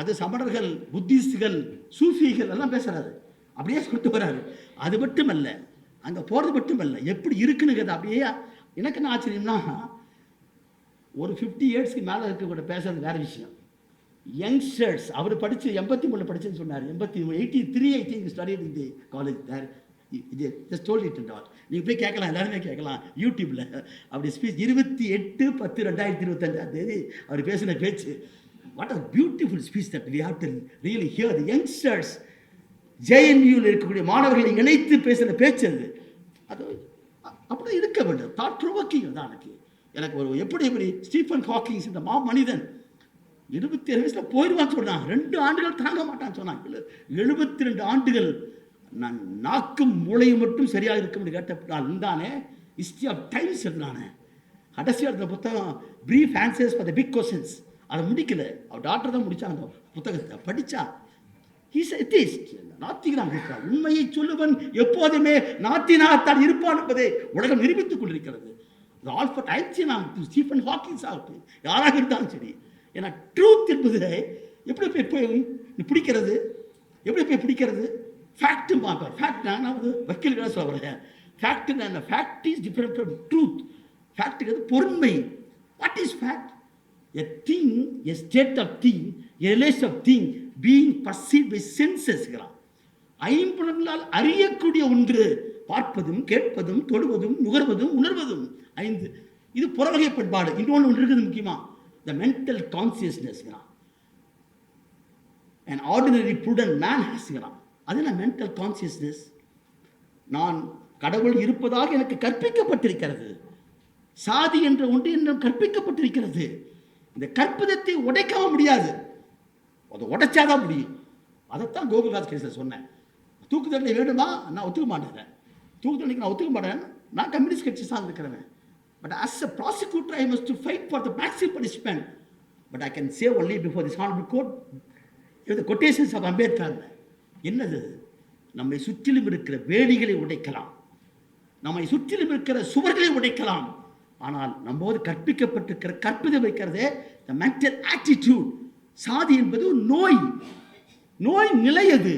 அது சமணர்கள், புத்திஸ்டுகள், சூஃபிகள் எல்லாம் பேசுகிறாரு, அப்படியே சொல்லிட்டு வர்றாரு. அது மட்டுமல்ல, அங்கே போகிறது மட்டுமல்ல, எப்படி இருக்குன்னு அப்படியே. எனக்கு என்ன ஆச்சரியம்னா, ஒரு 50 இயர்ஸ்க்கு மேலே இருக்க பேசுறது வேறு விஷயம். யங்ஸ்டர்ஸ், அவர் படித்து 83 படிச்சுன்னு சொன்னார். 83 I think studied in the college there. Just told it and all. நீங்கள் போய் கேட்கலாம், எல்லாருமே கேட்கலாம் யூடியூப்பில். அப்படி ஸ்பீச் 28/10/2025 அவர் பேசின பேச்சு. What a beautiful speech that we have to really hear. The youngsters, ஜேஎன்யூவில் இருக்கக்கூடிய மாணவர்களை இணைத்து பேசின பேச்சு அது. அது அப்படி இருக்க வேண்டும். தாட் ப்ரொவோக்கிங் தான் எனக்கு ஒரு எப்படி ஸ்டீஃபன் ஹாக்கிங்ஸ் இந்த மனிதன் 27 வயசில் போயிடுவான்னு சொன்னான். 2 ஆண்டுகள் தாங்க மாட்டான்னு சொன்னாங்க. 72 ஆண்டுகள் நான் நாக்கும் மூளையும் மட்டும் சரியாக இருக்கும்னு கேட்டப்பட்டால் இருந்தானே ஹிஸ்ட்ரி ஆஃப் டைம்ஸ் எழுதினானே. கடைசியாக இருந்த புத்தகம் brief answers for the big questions. அதை முடிக்கல, அவர் டாக்டர் தான் முடித்தா. அந்த புத்தகத்தை படித்தா ஹீஸ் எத்திஸ்ட், நாத்திகனாக இருக்கிறார். உண்மையை சொல்லுவன் எப்போதுமே நாத்தினாகத்தான் இருப்பான் என்பதை உலகம் நிரூபித்துக் கொண்டிருக்கிறது. ஆல்பர்ட் ஐன்ஸ்டீன் ஆகட்டும், ஸ்டீஃபன் ஹாக்கிங்ஸ் ஆகட்டும், யாராக இருந்தாலும் சரி. ஏன்னா ட்ரூத் என்பது எப்படி போய் பிடிக்கிறது, எப்படி போய் பிடிக்கிறது? ஃபேக்ட் பார்ப்பேன். ஃபேக்ட் நான் வந்து வக்கீல்களாக சொல்ல வரேன். ஃபேக்ட் என்ன? Fact is different from truth. ஃபேக்ட்டுங்கிறது பொறுமை. What is fact? A thing, a state of thing, a relation of thing being perceived by சென்சஸ்கிறான். ஐம்புலன்களால் அறியக்கூடிய ஒன்று, பார்ப்பதும் கேட்பதும் தொடுவதும் நுகர்வதும் உணர்வதும். 5 இது புறவகை பண்பாடு. இன்னொன்று இருக்குது முக்கியமாக, the mental consciousness. An ordinary prudent man has. அது என்ன mental consciousness? நான் கடவுள் இருப்பதாக எனக்கு கற்பிக்கப்பட்டிருக்கிறது. சாதி என்ற ஒன்று இன்னும் கற்பிக்கப்பட்டிருக்கிறது. இந்த கற்பிதத்தை உடைக்கவும் முடியாது, அதை உடைச்சாதான் முடியும். அதைத்தான் கோகுல்ராஜ் கேஸில் சொன்னேன். தூக்கு தண்டனை வேணுமா? நான் ஒத்துக்க மாட்டேன். தூக்கு தண்டனைக்கு நான் ஒத்துக்க மாட்டேன். நான் கம்யூனிஸ்ட் கட்சி சார்ந்து இருக்கிறேன். But as a prosecutor, I must to fight for the maximum punishment. But I can say only before this honorable court, the quotations of Ambedkar. என்னது? நம்மை சுற்றிலும் இருக்கிற வேலிகளை உடைக்கலாம், நம்மை சுற்றிலும் இருக்கிற சுவர்களை உடைக்கலாம். ஆனால் நம்மோடு கற்பிக்கப்பட்டிருக்கிற கற்பிதம் வைக்கிறதே the mental attitude. சாதி என்பது நோய், நோய் நிலையது.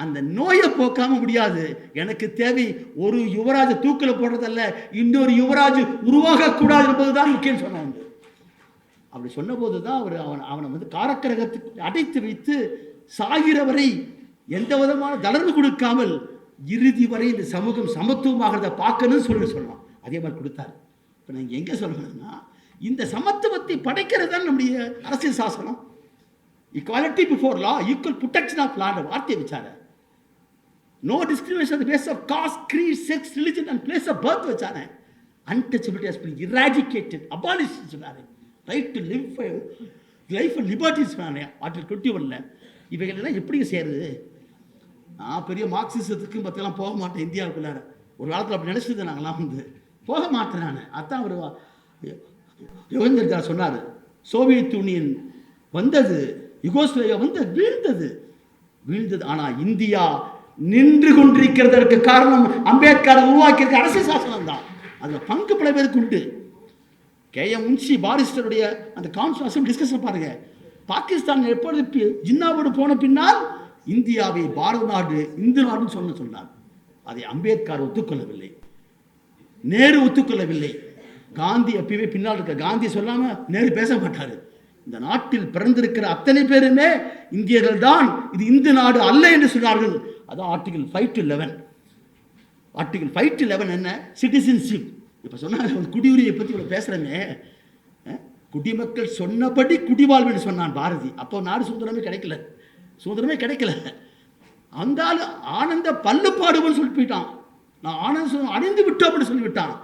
அந்த நோயை போக்காம முடியாது. எனக்கு தேவை ஒரு யுவராஜ் தூக்கில் போடுறதல்ல, இன்னொரு யுவராஜ் உருவாகக்கூடாது என்பதுதான் முக்கியம் சொன்னாங்க. அப்படி சொன்ன போது தான் அவர் அவனை வந்து காரக்கிரகத்துக்கு அடைத்து வைத்து சாகிறவரை எந்த விதமான தளர்வு கொடுக்காமல் இறுதி வரை இந்த சமூகம் சமத்துவமாகிறத பார்க்கணும்னு சொன்னான். அதே மாதிரி கொடுத்தாரு. இப்போ நீங்கள் எங்கே சொல்லணும்னா, இந்த சமத்துவத்தை படைக்கிறது தான் நம்முடைய அரசியல் சாசனம். Equality before law, equal protection of லான்ற வார்த்தையை வச்சாரு. No discrimination on the basis of caste, creed, sex, religion and place of birth வச்சானே. Untouchability has been eradicated, abolished சொன்னாரு. Right to live life and liberties article 21. இவைகள் எல்லாம் எப்படி சேருது? நான் பெரிய மார்க்சிசத்துக்கு பற்றிலாம் போக மாட்டேன். இந்தியாவுக்குள்ளார ஒரு காலத்தில் அப்படி நினச்சிட்டு நாங்களாம் போக மாட்டேன் நான். அதான் ஒரு யோகேந்திரா சொன்னார், சோவியத் யூனியன் வந்தது, யுகோஸ்லேவியா வீழ்ந்தது. ஆனால் இந்தியா நின்று கொண்டிருக்கிறதற்கு காரணம் அம்பேத்கர் உருவாக்கியிருக்க அரசியல் சாசனம் தான். அதில் பங்கு பல பேருக்கு உண்டு. KM முன்ஷி பாரிஸ்டருடைய அந்த கான்ஸ்டியூஷன் டிஸ்கஷன் பாருங்க. பாகிஸ்தான் எப்பொழுது ஜின்னாவோடு போன பின்னால் இந்தியாவை பாரத நாடு, இந்து நாடுன்னு சொன்னார். அதை அம்பேத்கர் ஒத்துக்கொள்ளவில்லை, நேரு ஒத்துக்கொள்ளவில்லை. காந்தி எப்பயுமே பின்னால் இருக்க. காந்தி சொல்லாம நேரு பேச மாட்டாரு. இந்த நாட்டில் பிறந்திருக்கிற அத்தனை பேருமே இந்தியர்கள் தான், இது இந்து நாடு அல்ல என்று சொன்னார்கள். அதான் ஆர்டிகல் 5 to 11. ஆர்டிகல் 5 to 11 என்ன? சிட்டிசன்ஷிப். இப்போ சொன்னாங்க குடியுரிமையை பற்றி இவ்வளோ பேசுகிறேமே, குடிமக்கள் சொன்னபடி குடிவாழ்வுன்னு சொன்னான் பாரதி. அப்போ நாடு சுதந்திரமே கிடைக்கல. அந்த ஆனந்த பல்லுப்பாடுன்னு சொல்லி போயிட்டான். நான் ஆனந்தம் அடைந்து விட்டோம் அப்படின்னு சொல்லிவிட்டான்.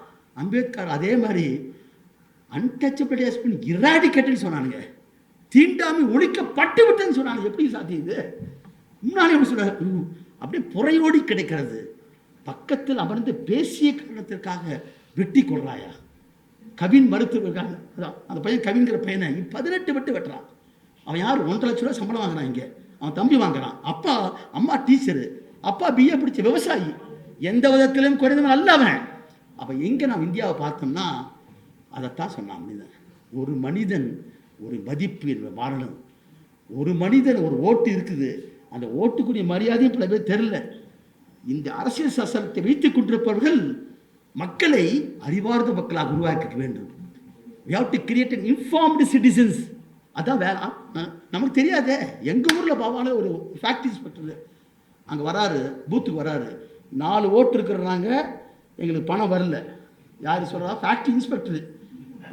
அம்பேத்கர் அதே மாதிரி அன்டச்சபிள் ஹஸ் பீன் இராடிகேட்டட்னு சொன்னானுங்க. தீண்டாமை ஒழிக்கப்பட்டு விட்டேன்னு சொன்னாங்க. எப்படி சாத்தியது? முன்னாலே எப்படி சொல்ல, அப்படியே புறையோடி கிடைக்கிறது. பக்கத்தில் அமர்ந்து பேசிய காரணத்திற்காக வெட்டி கொள்றாயா? கவின் மருத்துவ அந்த பையன் கவின்கிற பையனை 18 வெட்டு வெட்டுறான். அவன் யார்? 1.5 லட்ச ரூபா சம்பளம் வாங்குறான். இங்கே அவன் தம்பி வாங்குறான். அப்பா அம்மா டீச்சரு, அப்பா BA படித்த விவசாயி, எந்த விதத்திலும் குறைந்தவன் அல்ல அவன். அப்போ எங்கே நாம் இந்தியாவை பார்த்தோம்னா அதைத்தான் சொன்னான். ஒரு மனிதன் ஒரு மதிப்பு வாழணும். ஒரு மனிதன் ஒரு ஓட்டு இருக்குது, அந்த ஓட்டுக்குரிய மரியாதையும் பல பேர் தெரியல. இந்த அரசியல் சாசனத்தை வைத்துக் கொண்டிருப்பவர்கள் மக்களை அறிவார்ந்த மக்களாக உருவாக்க வேண்டும். We have to create an informed citizens. அதான் வேலை. நமக்கு தெரியாதே. எங்கள் ஊரில் பாவான ஒரு ஃபேக்ட்ரி இன்ஸ்பெக்டர் அங்கே வராரு, பூத்துக்கு வராரு. 4 ஓட்டு இருக்கிறாங்க, எங்களுக்கு பணம் வரல. யார் சொல்கிறா? Factory inspector.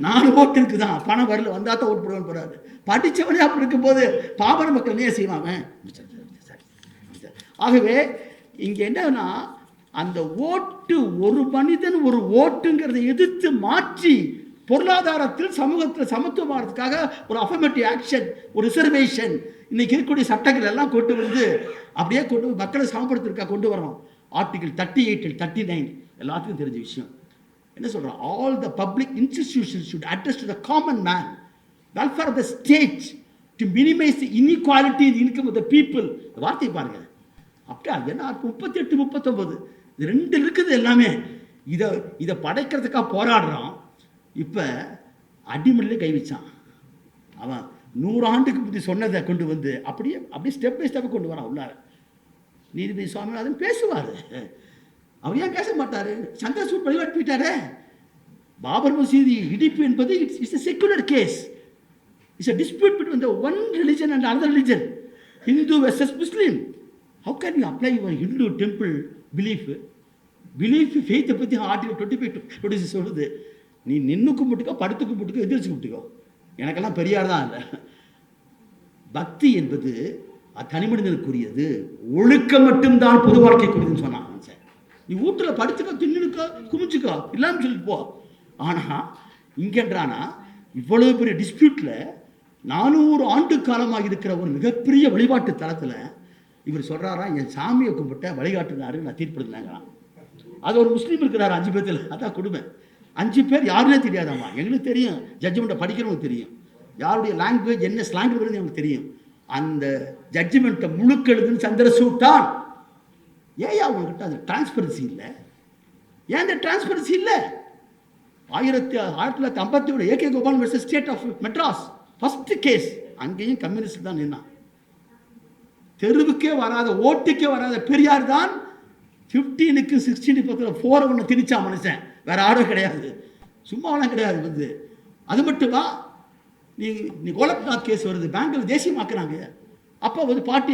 4 ஓட்டு இருக்குதான், பணம் வரல, வந்தால் தான் ஓட்டு போடுவேன்னு போகிறாரு. படித்தவனே அப்படி இருக்கும்போது பாமர மக்கள் என்ன செய்வாங்க? ஆகவே இங்கே என்னன்னா, அந்த ஓட்டு, ஒரு மனிதன் ஒரு ஓட்டுங்கிறதை எதிர்த்து மாற்றி பொருளாதாரத்தில் சமூகத்தில் சமத்துவமானதுக்காக ஒரு அஃபர்மேட்டிவ் ஆக்ஷன், ஒரு ரிசர்வேஷன், இன்னைக்கு இருக்கக்கூடிய சட்டங்கள் எல்லாம் கொண்டு வந்து அப்படியே கொண்டு மக்களை சமப்படுத்திருக்கா கொண்டு வரோம். ஆர்டிகல் 38 39 எல்லாத்துக்கும் தெரிஞ்ச விஷயம். என்ன சொல்கிறோம்? All the public institutions should address to the common man, welfare of the state, to minimise the inequality in income of the people. இந்த வார்த்தையை பாருங்க. அப்படியா? என்ன 38 39 இது 2 இருக்குது எல்லாமே. இதை படைக்கிறதுக்காக போராடுறோம். இப்போ அடிமடிலே கை வச்சான். அவன் 100 ஆண்டுக்கு முந்தி சொன்னதை கொண்டு வந்து அப்படியே ஸ்டெப் பை ஸ்டெப் கொண்டு வரான் உள்ளார. நீதிபதி சுவாமிநாதன் பேசுவார். அவர் ஏன் பேச மாட்டார்? சந்திரசூட் வழிபாட்டு போயிட்டாரே. பாபர் மசீதி இடிப்பு என்பது it's a secular case. It's a dispute between the one religion and another religion. Hindu versus Muslim. How can you apply your Hindu temple belief faith பற்றி ஆர்டிகல் 25 26 சொல்லுது. நீ நின்று கும்பிட்டுக்கோ, படுத்து கும்பிட்டுக்கோ, எதிர்த்து கும்பிட்டுக்கோ, எனக்கெல்லாம் பெரியார் தான் இல்லை. பக்தி என்பது தனி மனிதனுக்குரியது, ஒழுக்கம் மட்டும்தான் பொது வாழ்க்கைக்குரியதுன்னு சொன்னாங்க. நீ வீட்டில் படுத்துக்கோ, தின்னுக்கோ, குமிச்சுக்கோ, இல்லாமல் சொல்லிட்டு போ. ஆனால் இங்கேன்றானா இவ்வளவு பெரிய டிஸ்பியூட்டில் 400 ஆண்டு காலமாக இருக்கிற ஒரு மிகப்பெரிய வழிபாட்டு தளத்தில் இவர் சொல்கிறாரா, என் சாமியை கும்பிட்ட வழிகாட்டுனாரு, நான் தீர்ப்படுத்தினாங்களாம். அது ஒரு முஸ்லீம் இருக்கிறார் 5 பேர்த்தில். அதான் கொடுமை. 5 பேர் யாருன்னே தெரியாதாம்மா. எங்களுக்கு தெரியும், ஜட்ஜ்மெண்ட்டை படிக்கிறவங்களுக்கு தெரியும், யாருடைய லாங்குவேஜ் என்ன ஸ்லாங் வருதுன்னு எனக்கு தெரியும். அந்த ஜட்ஜ்மெண்ட்டை முழுக்க எழுதுன்னு சந்திரசூட் தான். ஏயா உங்ககிட்ட அது டிரான்ஸ்பரன்சி இல்லை? ஏன் அந்த டிரான்ஸ்பரன்சி இல்லை? 1957 AK Gopal versus state of Madras first case. அங்கேயும் கம்யூனிஸ்ட் தான் நின்னான். தெருவுக்கே வராத, ஓட்டுக்கே வராத பெரியார் தான் 15க்கு 16 4 திணிச்சா மனுஷன். வேற யாரும் கிடையாது, சும்மாவெல்லாம் கிடையாது. அது மட்டுமா, நீ கோலக்நாத் கேஸ் வருது, பெங்களூர் தேசியமாக்குறாங்க. அப்போ பாட்டு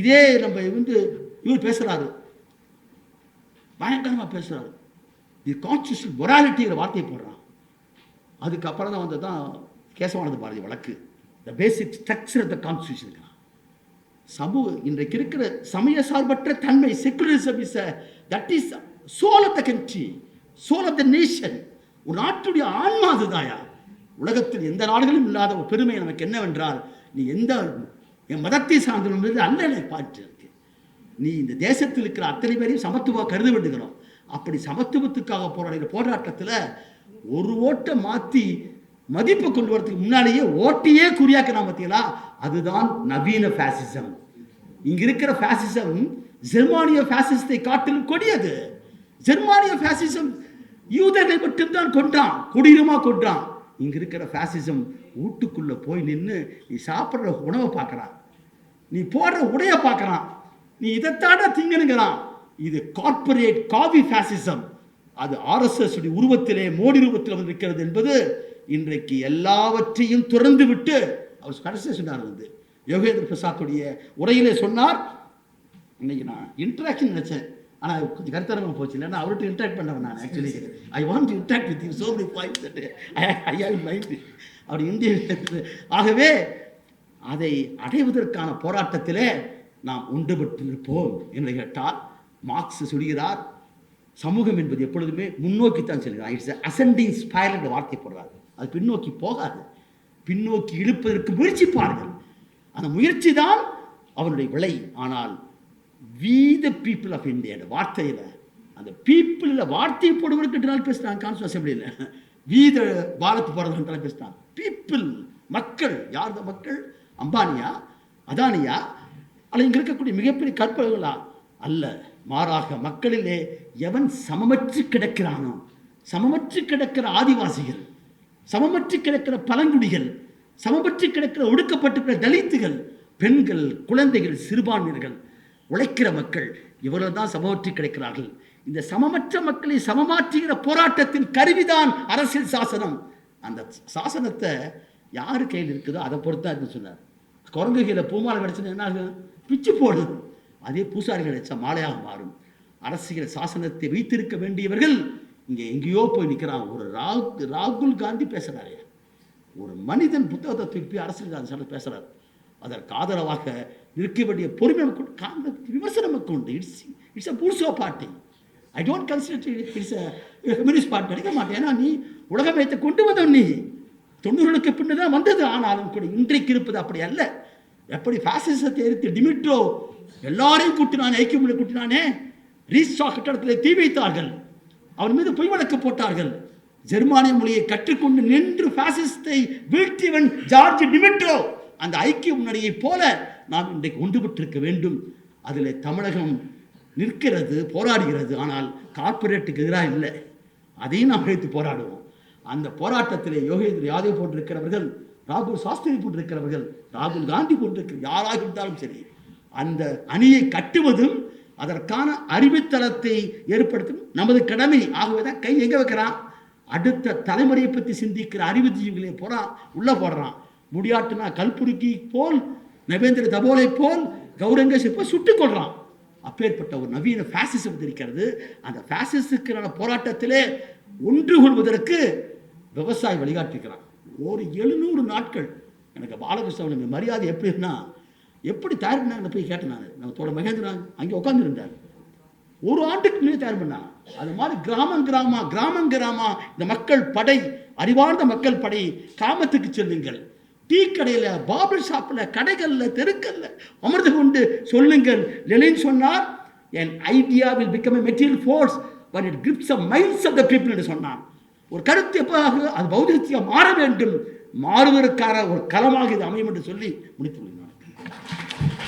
இதே நம்ம இவர் பேசுறாரு, பயங்கரமா பேசுறாரு. இது கான்ஸ்டியூஷன் மொராலிட்டிங்கிற வார்த்தையை போடுறான். அதுக்கப்புறம் தான் வந்ததான் கேசவானந்த பாரதி வழக்கு. The basic structure of the constitution. இன்றைக்கு இருக்கிற சமய சார்பற்ற தன்மை, secularism is that is soul of the country, soul of the nation. ஒரு நாட்டுடைய ஆன்மா அதுதாயா. உலகத்தில் எந்த நாடுகளும் இல்லாத ஒரு பெருமை நமக்கு என்னவென்றால், நீ எந்த என் மதத்தை சார்ந்தது அல்ல என்னை பார்த்து, நீ இந்த தேசத்தில் இருக்கிற அத்தனை பேரையும் சமத்துவ கருத வேண்டுகிறோம். அப்படி சமத்துவத்துக்காக போராடுகிற போராட்டத்தில் ஒரு ஓட்டை மாற்றி மதிப்பை கொண்டு வரதுக்கு முன்னாலேயே ஓட்டையே குறியாக்கினா பார்த்தீங்களா, அதுதான் நவீன பாசிசம். இங்க இருக்கிற பாசிசம் ஜெர்மானிய பாசிசத்தை காட்டிலும் கொடியது. ஜெர்மானிய பாசிசம் யூதர்களை மட்டும்தான் கொன்றான், கொடூரமா கொன்றான். இங்க இருக்கிற பாசிசம் வீட்டுக்குள்ள போய் நின்று நீ சாப்பிட்ற உணவை பார்க்கறான், நீ போடுற உடைய பார்க்கறான், நீ இதைத்தாட திங்கணுங்கிறான். இது கார்பரேட் காவி பாசிசம். அது RSS உருவத்திலே மோடி ரூபத்தில் வந்து இருக்கிறது என்பது இன்றைக்கு எல்லாவற்றையும் துறந்து விட்டு அவர் கடைசி சொன்னார். வந்து யோகேந்திர பிரசாத்துடைய உரையிலே சொன்னார், இன்னைக்கு நான் இன்ட்ராக்ஷன் நினைச்சேன், ஆனால் கொஞ்சம் கருத்தரமாக போச்சு. இல்லைன்னா அவர்கிட்ட இன்ட்ராக்ட் பண்ணவன் நான். Actually I want to interact with you, so many points that I have in mind. அவர் இந்திய ஆகவே அதை அடைவதற்கான போராட்டத்திலே நாம் ஒன்றுபட்டிருப்போம் என்று கேட்டால், மார்க்ஸ் சொல்கிறார், சமூகம் என்பது எப்பொழுதுமே முன்னோக்கித்தான் செல்கிறார். இட்ஸ் அசெண்டிங் ஸ்பைரல் என்ற வார்த்தை போடுறாரு. அது பின்னோக்கி போகாது, பின்னோக்கி இழுப்பதற்கு முயற்சிப்பார்கள். அந்த முயற்சி தான் அவருடைய விலை. ஆனால் we the people of India என்ற வார்த்தையில் அந்த பீப்புளில் வார்த்தையை போடுவதற்கு பேசுகிறாங்க. கான்ஸ்டியூஷன் அசெம்பிளியில் வீத பாரத் போடுறதுன்றாலும் பேசுகிறாங்க. பீப்புள், மக்கள். யார் இந்த மக்கள்? அம்பானியா, அதானியா, அல்ல இங்கே இருக்கக்கூடிய மிகப்பெரிய கற்பனைகளா? அல்ல, மாறாக மக்களிலே எவன் சமமற்று கிடக்கிறானோ, சமமற்று கிடக்கிற ஆதிவாசிகள், சமமற்று கிடக்கிற பழங்குடிகள், சமமற்று கிடக்கிற ஒடுக்கப்பட்டிருக்கிற தலித்துகள், பெண்கள், குழந்தைகள், சிறுபான்மையினர்கள், உழைக்கிற மக்கள், இவர்கள் தான் சமமற்று கிடைக்கிறார்கள். இந்த சமமற்ற மக்களை சமமாற்றுகிற போராட்டத்தின் கருவிதான் அரசியல் சாசனம். அந்த சாசனத்தை யாரு கையில் இருக்குதோ அதை பொறுத்தா சொன்னார். குரங்கு கையில் பூமாலை கிடைச்சுன்னா என்ன ஆகும்? பிச்சு போடுது. அதே பூசாரி கிடைச்சா மாலையாக மாறும். அரசியல் சாசனத்தை வைத்திருக்க வேண்டியவர்கள் இங்கே எங்கேயோ போய் நிற்கிறான். ஒரு ராகுல் காந்தி பேசுகிறாரு, ஒரு மனிதன் புத்தகத்தை திருப்பி அரசியல் சாசனம் பேசுகிறார். அதற்கு ஆதரவாக நிற்க வேண்டிய பொறுமை நமக்கு, விமர்சனம் நமக்கு உண்டு. It's a bourgeois party. I don't consider it's a communist party. நினைக்க மாட்டேன். ஏன்னா நீ உலகமயத்தை கொண்டு வந்தவன், நீ 90களுக்கு பின்னு தான் வந்தது. ஆனாலும் கூட இன்றைக்கு இருப்பது அப்படி அல்ல. எப்படி பாசிசத்தை எதிர்த்து டிமிட்ரோ எல்லாரையும் கூட்டினானே, ஐக்கிய கூட்டினானே, ரீஸ்டா கட்டடத்தில் தீ வைத்தார்கள், அவன் மீது பொய் வழக்கு போட்டார்கள். ஜெர்மானிய மொழியை கற்றுக்கொண்டு நின்று பாசிசத்தை வீழ்த்தியவன் ஜார்ஜ் டிமிட்ரோ. அந்த ஐக்கிய முன்னணியை போல நாம் இன்றைக்கு ஒன்றுபட்டிருக்க வேண்டும். அதில் தமிழகம் நிற்கிறது, போராடுகிறது. ஆனால் கார்பரேட்டுக்கு எதிராக இல்லை, அதையும் நாம் எடுத்து போராடுவோம். அந்த போராட்டத்திலே யோகேந்திர யாதவ் போன்றிருக்கிறவர்கள், ராகுல் சாஸ்திரி போன்றிருக்கிறவர்கள், ராகுல் காந்தி போன்றிருக்கிற யாராக இருந்தாலும் சரி, அந்த அணியை கட்டுவதும் அதற்கான அறிவுத்தளத்தை ஏற்படுத்தும் நமது கடமை. ஆகவேதான் கை எங்க வைக்கிறான்? அடுத்த தலைமுறையை பற்றி சிந்திக்கிற அறிவுஜீவிகளை உள்ள போடுறான். முடியாட்டுனா கல்புருக்கி போல், நவேந்திர தபோலை போல், கௌரங்கேஷை போல் சுட்டுக் கொள்றான். அப்பேற்பட்ட ஒரு நவீன பாசிசம் இருக்கிறது. அந்த பாசிசத்துக்கான போராட்டத்திலே ஒன்று கொள்வதற்கு விவசாயி வழிகாட்டிக்கிறான். ஒரு 700 நாட்கள். எனக்கு பாலகிருஷ்ணன் மரியாதை எப்படின்னா, எப்படி தயார் பண்ணாங்க போய் கேட்டேன். நம்ம தோட மகேந்திரன் அங்கே உட்காந்துருந்தார். ஒரு ஆண்டுக்கு முன்னே தயார் பண்ணாங்க. அது மாதிரி கிராமம் கிராமா இந்த மக்கள் படை, அறிவார்ந்த மக்கள் படை கிராமத்துக்கு செல்லுங்கள். டீ கடையில், பாபிள் ஷாப்பில், கடைகளில், தெருக்கல்ல அமர்ந்து கொண்டு சொல்லுங்கள். லெனின் சொன்னார், an idea will become a material force when it grips the minds of the people என்று சொன்னான். ஒரு கருத்து எப்போதாக அது பௌதிகமாக மாற வேண்டும், மாறுவதற்கான ஒரு களமாக இது அமையும் என்று சொல்லி முடித்துள்ளேன்.